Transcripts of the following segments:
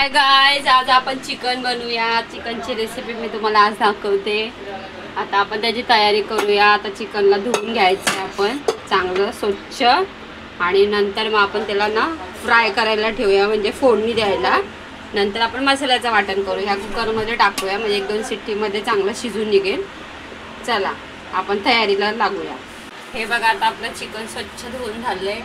Hi guys, आज आपण chicken बनवूया। चिकनची रेसिपी मी तुम्हाला आज दाखवते। आता आपण त्याची तयारी करूया। आता चिकनला धुवून घ्यायचं आहे आपण चांगलं स्वच्छ, आणि नंतर मग आपण त्याला ना फ्राय करायला ठेवूया, म्हणजे फोडणी द्यायला। नंतर आपण मसाल्याचं वाटण करू, ह्या कुकरमध्ये टाकूया, म्हणजे 1-2 शिट्टीमध्ये चांगलं शिजून निघेल। चला आपण तयारीला लागूया। हे बघा, आता आपलं चिकन स्वच्छ धुवून झालंय।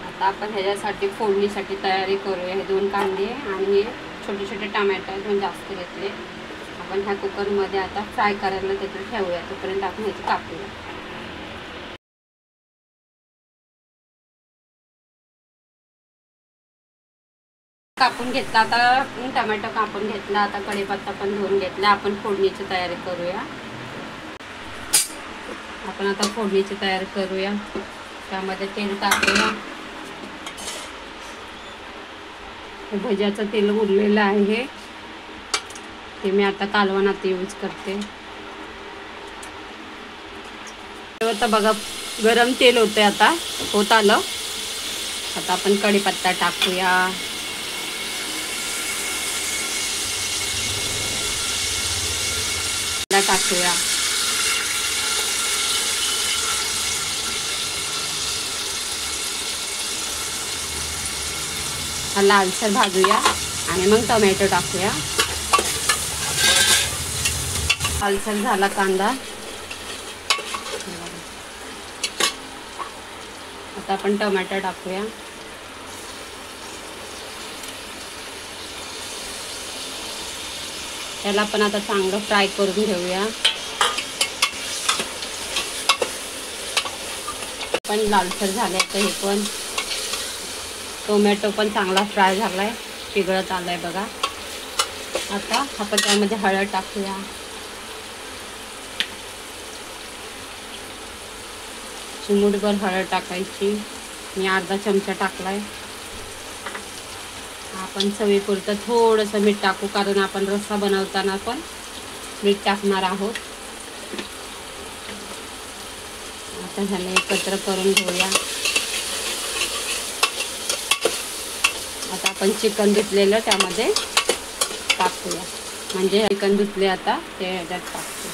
आता आपण ह्याच्यासाठी फोडणीसाठी तयारी करूया। हे 2 कांदे आणि हे छोटे छोटे टोमॅटो आहेत, जास्त घेतले। आपण ह्या कुकरमध्ये आता फ्राय करायला त्याच्यात ठेवूया, तोपर्यंत आपण ह्याची कापूया। कापून घेतला, आता टोमॅटो कापून घेतला, आता कढीपत्ता पण धुवून घेतला। आपण फोडणीची तयारी करूया। आपण आता फोडणीची तयारी करूया। त्यामध्ये तेल टाकूया। भज्याचं तेल उरलेलं आहे, ते मी आता कालवणात यूज करते। आता बघा, गरम तेल होते, आता होत आलं। आता आपण कढीपत्ता टाकूया। टाकूया लालसर भाजूया, आणि मग टोमॅटो टाकूया। लालसर झाला कांदा, आता आपण टोमॅटो टाकूया। त्याला पण आता चांगलं फ्राय करून घेऊया। पण लालसर झाले, तर हे पण टोमॅटो पण चांगला फ्राय झालाय, पिघळत आलाय बघा। आता आपण त्यामध्ये हळद टाकूया। चिमूटभर हळद टाकायची, मी अर्धा चमचा टाकलाय। आपण चवीपुरतं थोडंसं मीठ टाकू, कारण आपण रस्सा बनवताना पण मीठ टाकणार आहोत। आता ह्याला एकत्र करून घेऊया। आता आपण चिकन धुतलेलं त्यामध्ये टाकूया, म्हणजे चिकन धुतले आता ते ह्याच्यात टाकतो।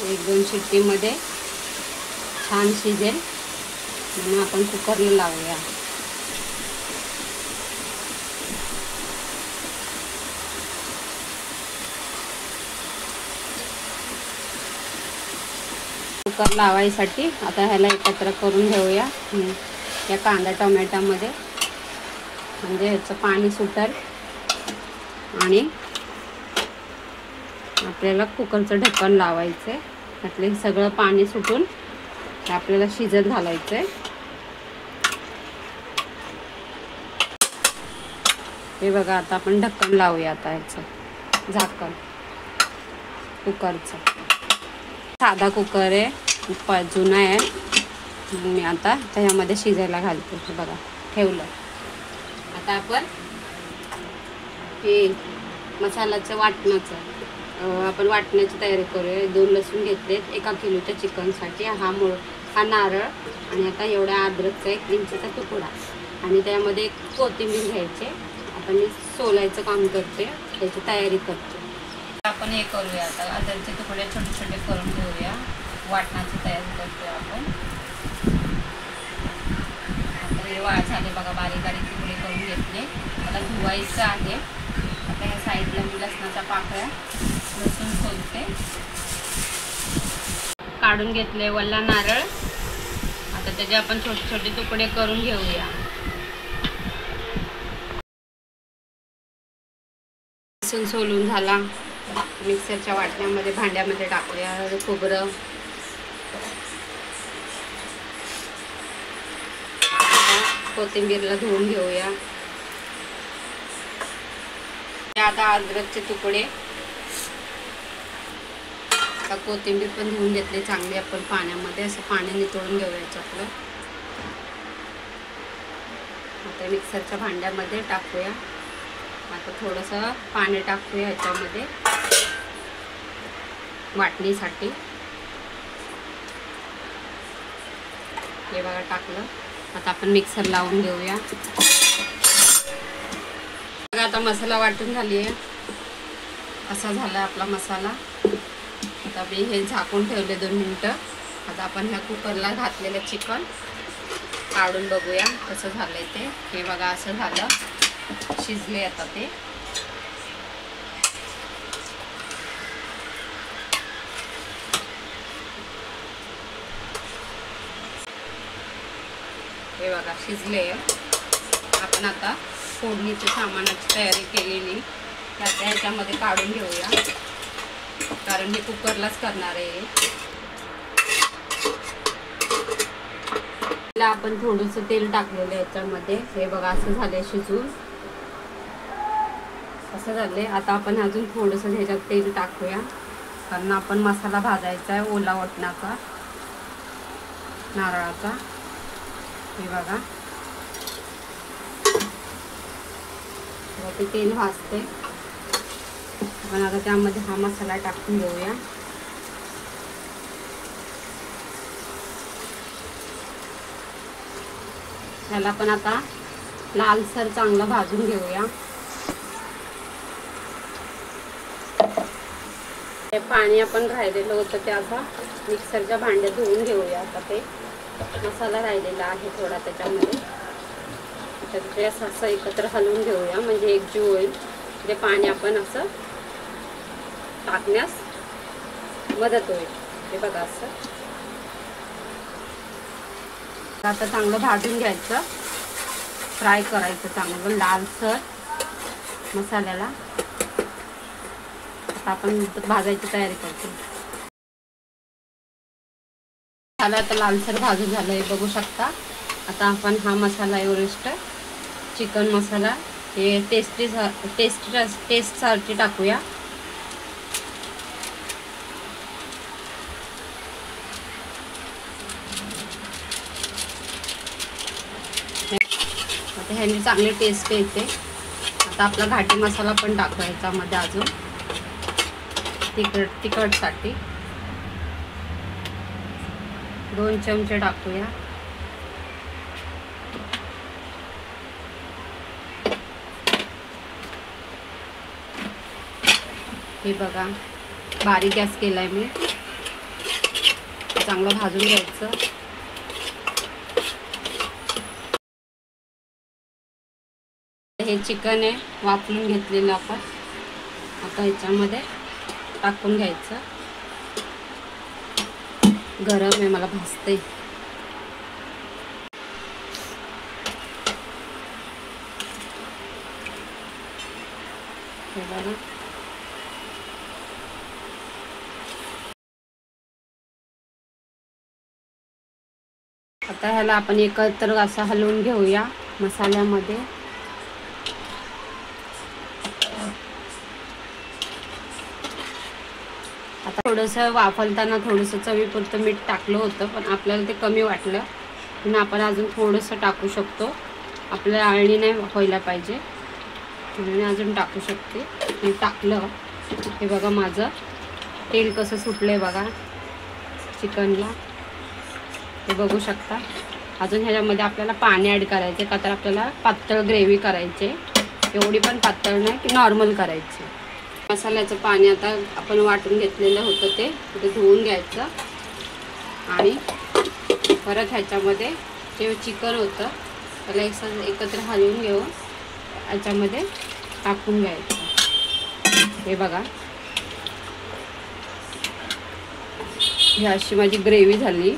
एक 2 शिट्टीमध्ये छान शिजेल, म्हणून आपण कुकरला लावूया। कुकर लावायसाठी आता ह्याला एकत्र करून घेऊया या कांदा टोमॅटोमध्ये, म्हणजे ह्याचं पाणी सुटेल आणि आपल्याला कुकरचं ढक्कन लावायचं आहे। त्यातले सगळं पाणी सुटून आपल्याला शिजत घालायचं आहे। हे बघा, आता आपण ढक्कन लावूया। आता ह्याचं झाकण, कुकरचं साधा कुकर आहे, जुना आहे। मी आता त्याच्यामध्ये शिजायला घालते। हे बघा, ठेवलं। आता आपण हे मसाल्याचं वाटणाचं आपण वाटण्याची तयारी करूया। 2 लसूण घेतलेत 1 किलोच्या चिकनसाठी। हा नारळ, आणि आता एवढा अद्रकचा 1 इंचचा तुकडा, आणि त्यामध्ये कोथिंबीर घ्यायचे। आता मी सोलायचं काम करते, त्याची तयारी करते। आपण हे करूया, आता अद्रकचे तुकडे छोटे छोटे करून घेऊया। वाटणाची तयारी करतोय आपण। आता हे वाळ झाले बघा, बारीक बारीक तुकडे करून घेतले। मला धुवायचं आहे। आता ह्या साईडला मी लसणाच्या पाकळ्या, लसूण सोलते, काढून घेतले। वल्ला नारळ, आता त्याचे आपण छोटे छोटे तुकडे करून घेऊया। लसूण सोलून झाला, मिक्सरच्या वाटण्यामध्ये भांड्यामध्ये टाकूया। खोबरं, कोथिंबीरला धुवून घेऊया। आता अद्रकचे तुकडे, आता कोथिंबीर पण धुवून घेतली चांगली आपण पाण्यामध्ये, असं पाणी नितळून घेऊया याच्यातलं। आता मिक्सरच्या भांड्यामध्ये टाकूया। आता थोडंसं पाणी टाकूया याच्यामध्ये वाटणीसाठी। हे बघा टाकलं. आता आपण मिक्सर लावून घेऊया. बघा आता मसाला वाटून झाली आहे. असा झाला आपला मसाला. आता मी हे झाकून ठेवले 2 मिनटं. आता आपण ह्या कुकरला घातलेलं चिकन काढून बघूया कसं झालंय ते. हे बघा असं झालं, शिजले आता ते. हे बघा शिजले. आपण आता फोडणीच्या सामानाची तयारी केलेली आता ह्याच्यामध्ये काढून घेऊया, कारण हे कुकरलाच करणार आहे. आपण थोडंसं तेल टाकलेलं आहे याच्यामध्ये. हे बघा असं झालंय शिजून, असं झालंय. आता आपण अजून थोडंसं ह्याच्यात तेल टाकूया, कारण आपण मसाला भाजायचा आहे ओला वाटणाचा, नारळाचा. हे बघा ते तेल भाजते. आपण आता त्यामध्ये हा मसाला टाकून घेऊया. त्याला पण आता लालसर चांगलं भाजून घेऊया. ते पाणी आपण राहिलेलं होतं ते आता मिक्सरच्या भांड्यात धुवून घेऊया. आता ते मसाला राहिलेला आहे थोडा त्याच्यामध्ये, ते असं एकत्र हलवून घेऊया म्हणजे एकजीव होईल. ते पाणी आपण असं टाकण्यास मदत होईल. हे बघा असं आता चांगलं भाजून घ्यायचं, फ्राय करायचं चांगलं लालसर मसाल्याला. आता आपण भाजायची तयारी करतो. झालं आता लालसर भाजून झालं हे बघू शकता. आता आपण हा मसाला एव्हरेस्ट चिकन मसाला हे टेस्टसाठी टाकूया. आता ह्याने चांगली टेस्ट येते. आता आपला घाटी मसाला पण टाकू ह्याच्यामध्ये अजून तिखटसाठी 2 चमचे टाकूया. हे बघा बारीक गॅस केलाय मी. चांगलं भाजून घ्यायचं. हे चिकन आहे वाफलून घेतलेलं आपण आता ह्याच्यामध्ये टाकून घ्यायचं. गरम आहे मला भाजते. हे बघा आता ह्याला आपण एकत्र असं हलवून घेऊया मसाल्यामध्ये. आता थोडंसं वाफलताना थोडंसं चवीपुरतं मीठ टाकलं होतं, पण आपल्याला ते कमी वाटलं म्हणून आपण अजून थोडंसं टाकू शकतो. आपल्याला आळणी नाही व्हायला पाहिजे म्हणून अजून टाकू शकते. मी टाकलं. हे बघा माझं तेल कसं सुटलंय बघा चिकनला. हे बघू शकता. अजून ह्याच्यामध्ये आपल्याला पाणी ॲड करायचे, का तर आपल्याला पातळ ग्रेव्ही करायचे. एवढी पण पातळ नाही की नॉर्मल करायची. मसाल्याचं पाणी आता आपण वाटून घेतलेलं होतं ते धुवून घ्यायचं आणि परत ह्याच्यामध्ये जे चिकन होतं त्याला एकत्र हलवून घेऊन ह्याच्यामध्ये टाकून घ्यायचं. हे बघा ही अशी माझी ग्रेव्ही झाली.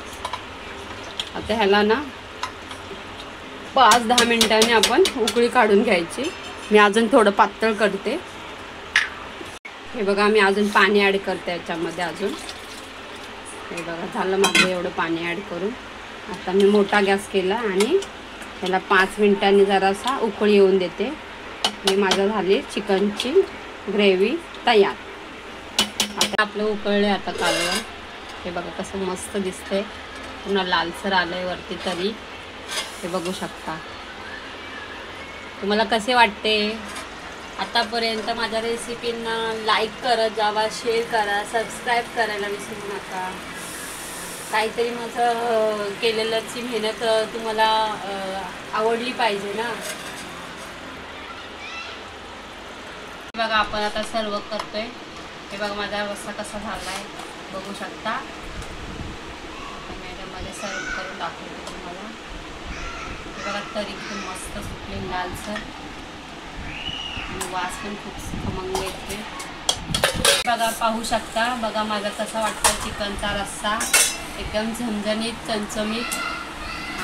आता ह्याला ना 5-10 मिनिटांनी आपण उकळी काढून घ्यायची. मी अजून थोडं पातळ करते. हे बघा मी अजून पाणी ॲड करते याच्यामध्ये अजून. हे बघा झालं माझं एवढं पाणी ॲड करून. आता मी मोठा गॅस केला आणि ह्याला 5 मिनिटांनी जरासा उकळी येऊन देते. हे माझं झाली चिकनची ग्रेव्ही तयार. आता आपलं उकळलं आता कालवण. हे बघा कसं मस्त दिसतंय, पुन्हा लालसर आलंय वरती तरी. हे बघू शकता. तुम्हाला कसे वाटते? आतापर्यंत माझ्या रेसिपींना लाईक करत जावा, शेअर करा, सबस्क्राईब करायला विसरू नका. काहीतरी माझं केलेल्याची मेहनत तुम्हाला आवडली पाहिजे ना. बघा आपण आता सर्व करतोय. हे बघा माझा रस्सा कसा झाला आहे बघू शकता. मध्ये सर्व करून दाखवते तुम्हाला. हे बघा तरी खूप मस्त सुटले लालसर आणि वास पण खूप खमंग येते. बघा पाहू शकता. बघा माझा कसा वाटतं चिकनचा रस्सा. एकदम झणझणीत चमचमीत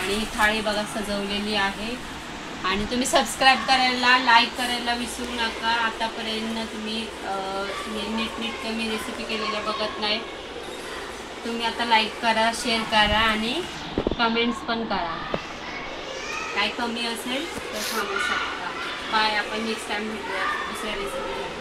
आणि ही थाळी बघा सजवलेली आहे. आणि तुम्ही सबस्क्राईब करायला लाईक करायला विसरू नका. आतापर्यंत तुम्ही नीट मी रेसिपी केलेल्या बघत नाही. तुम्ही आता लाईक करा, शेअर करा आणि कमेंट्स पण करा. काय कमी असेल तर सांगू शकता. बाय. आपण नेक्स्ट टाइम भेटूया दुसऱ्या रेसिपी.